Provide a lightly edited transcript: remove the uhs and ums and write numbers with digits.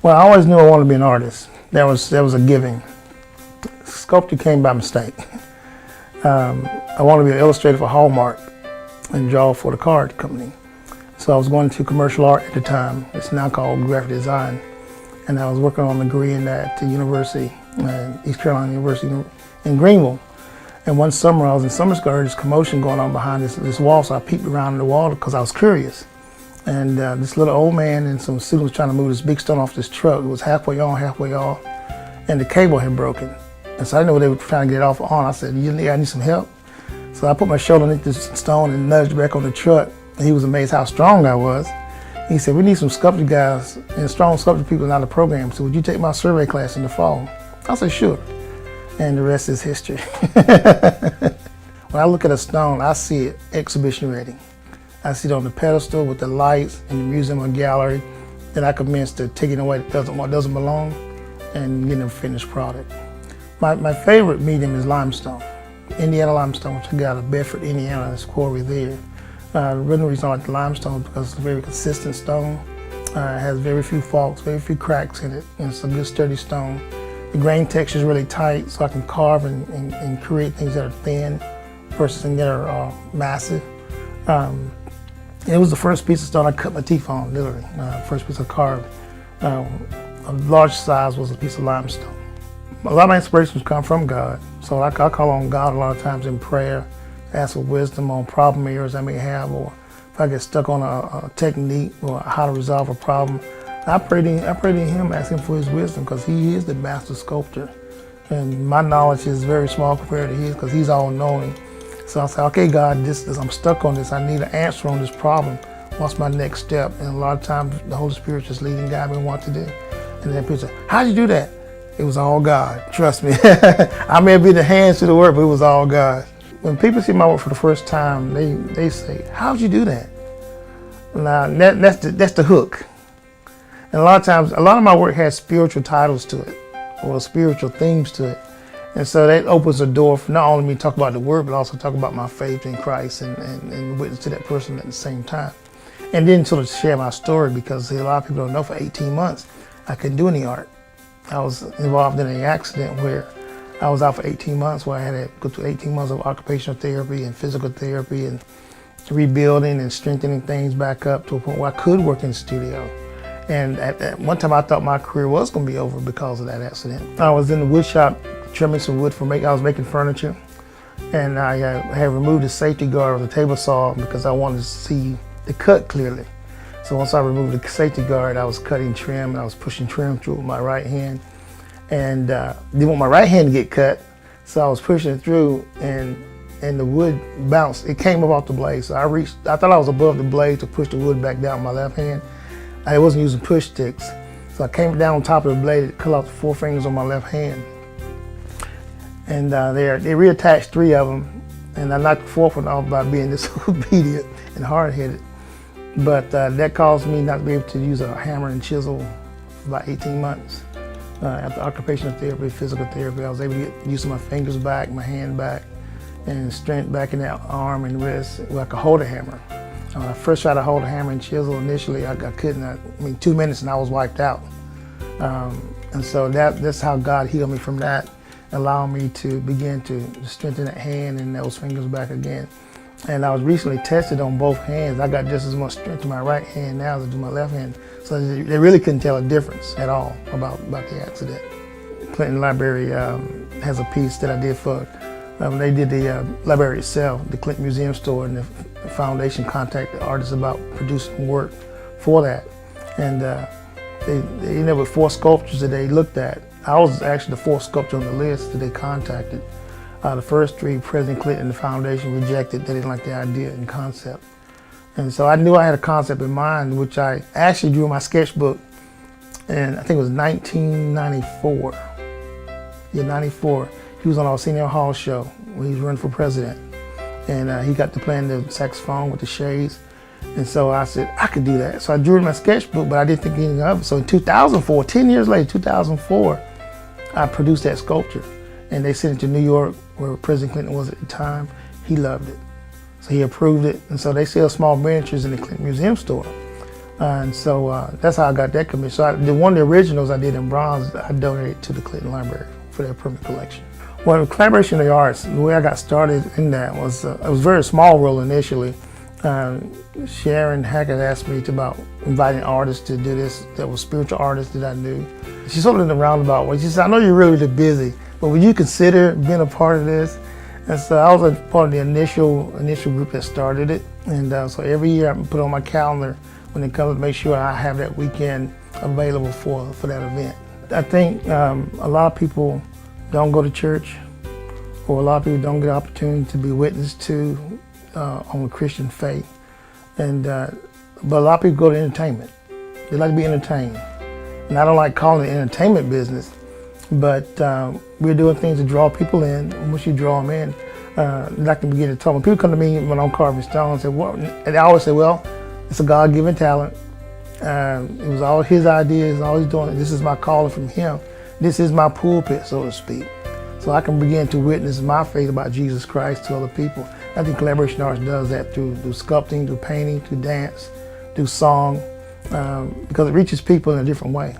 Well, I always knew I wanted to be an artist. That was a giving. Sculpture came by mistake. I wanted to be an illustrator for Hallmark and draw for the card company. So I was going to commercial art at the time. It's now called graphic design. And I was working on a degree in that at the university, East Carolina University in Greenville. And one summer I was in summer school, there's commotion going on behind this wall, so I peeped around the wall because I was curious. And this little old man and some students trying to move this big stone off this truck. It was halfway on, halfway off, and the cable had broken. And so I didn't know they were trying to get it off on. I said, I need some help. So I put my shoulder underneath this stone and nudged back on the truck. And he was amazed how strong I was. He said, we need some sculpture guys and strong sculpture people in our program. So would you take my survey class in the fall? I said, sure. And the rest is history. When I look at a stone, I see it exhibition ready. I see it on the pedestal with the lights in the museum or gallery. Then I commence to taking away what doesn't belong and getting a finished product. My favorite medium is limestone, Indiana limestone, which I got out of Bedford, Indiana. There's a quarry there. The reason I like the limestone is because it's a very consistent stone. It has very few faults, very few cracks in it, and it's a good sturdy stone. The grain texture is really tight, so I can carve and create things that are thin versus things that are massive. It was the first piece of stone I cut my teeth on, literally. First piece I carved. A large size was a piece of limestone. A lot of my inspirations come from God, so I call on God a lot of times in prayer, ask for wisdom on problem areas I may have, or if I get stuck on a technique or how to resolve a problem. I pray to Him, ask Him for His wisdom, because He is the master sculptor. And my knowledge is very small compared to His, because He's all-knowing. So I say, okay, God, I'm stuck on this. I need an answer on this problem. What's my next step? And a lot of times the Holy Spirit just leading, guide me what to do. And then people say, how'd you do that? It was all God, trust me. I may be the hands to the work, but it was all God. When people see my work for the first time, they say, how'd you do that? Now, that's the hook. And a lot of times, a lot of my work has spiritual titles to it, or spiritual themes to it. And so that opens a door for not only me to talk about the word, but also talk about my faith in Christ and witness to that person at the same time. And then sort of share my story, because a lot of people don't know, for 18 months, I couldn't do any art. I was involved in an accident where I was out for 18 months, where I had to go through 18 months of occupational therapy and physical therapy and rebuilding and strengthening things back up to a point where I could work in the studio. And at one time I thought my career was going to be over because of that accident. I was in the wood shop trimming some wood I was making furniture, and I had removed the safety guard of the table saw because I wanted to see the cut clearly. So once I removed the safety guard, I was cutting trim, and I was pushing trim through with my right hand, and didn't want my right hand to get cut, so I was pushing it through, and the wood bounced. It came up off the blade, so I thought I was above the blade to push the wood back down with my left hand. I wasn't using push sticks, so I came down on top of the blade, cut off the 4 fingers on my left hand. And they reattached 3 of them, and I knocked the 4th one off by being disobedient and hard-headed. But that caused me not to be able to use a hammer and chisel for about 18 months. After occupational therapy, physical therapy, I was able to get use of my fingers back, my hand back, and strength back in that arm and wrist where I could hold a hammer. When I first tried to hold a hammer and chisel initially, I couldn't. 2 minutes and I was wiped out. And so that's how God healed me from that, allowing me to begin to strengthen that hand and those fingers back again. And I was recently tested on both hands. I got just as much strength in my right hand now as I do my left hand. So they really couldn't tell a difference at all about the accident. Clinton Library has a piece that I did for, they did the library itself, the Clinton Museum Store, and the foundation contacted artists about producing work for that. And they ended up with 4 sculptures that they looked at. I was actually the 4th sculptor on the list that they contacted. The first 3, President Clinton and the foundation rejected. They didn't like the idea and concept. And so I knew I had a concept in mind, which I actually drew in my sketchbook, and I think it was 1994. Yeah, 94. He was on Arsenio Hall show when he was running for president. And he got to playing the saxophone with the shades. And so I said, I could do that. So I drew in my sketchbook, but I didn't think anything of it. So in 2004, 10 years later, 2004, I produced that sculpture. And they sent it to New York, where President Clinton was at the time. He loved it. So he approved it. And so they sell small miniatures in the Clinton Museum Store. And so that's how I got that commission. So one of the originals I did in bronze, I donated to the Clinton Library for their permanent collection. Well, collaboration of the arts, the way I got started in that was, it was a very small role initially. Sharon Hackett asked me about inviting artists to do this that were spiritual artists that I knew. She sort of in a roundabout way. She said, I know you're really busy, but would you consider being a part of this? And so I was a part of the initial group that started it. And so every year I put on my calendar when it comes to make sure I have that weekend available for that event. I think a lot of people don't go to church, or a lot of people don't get the opportunity to be witnessed to on the Christian faith. And but a lot of people go to entertainment. They like to be entertained. And I don't like calling it entertainment business, but we're doing things to draw people in. And once you draw them in, like to begin to talk. When people come to me when I'm carving stone and say, "What?" And I always say, "Well, it's a God-given talent. It was all His ideas. All He's doing. This is my calling from Him. This is my pulpit, so to speak. So I can begin to witness my faith about Jesus Christ to other people." I think collaboration arts does that through sculpting, through painting, through dance, through song, because it reaches people in a different way.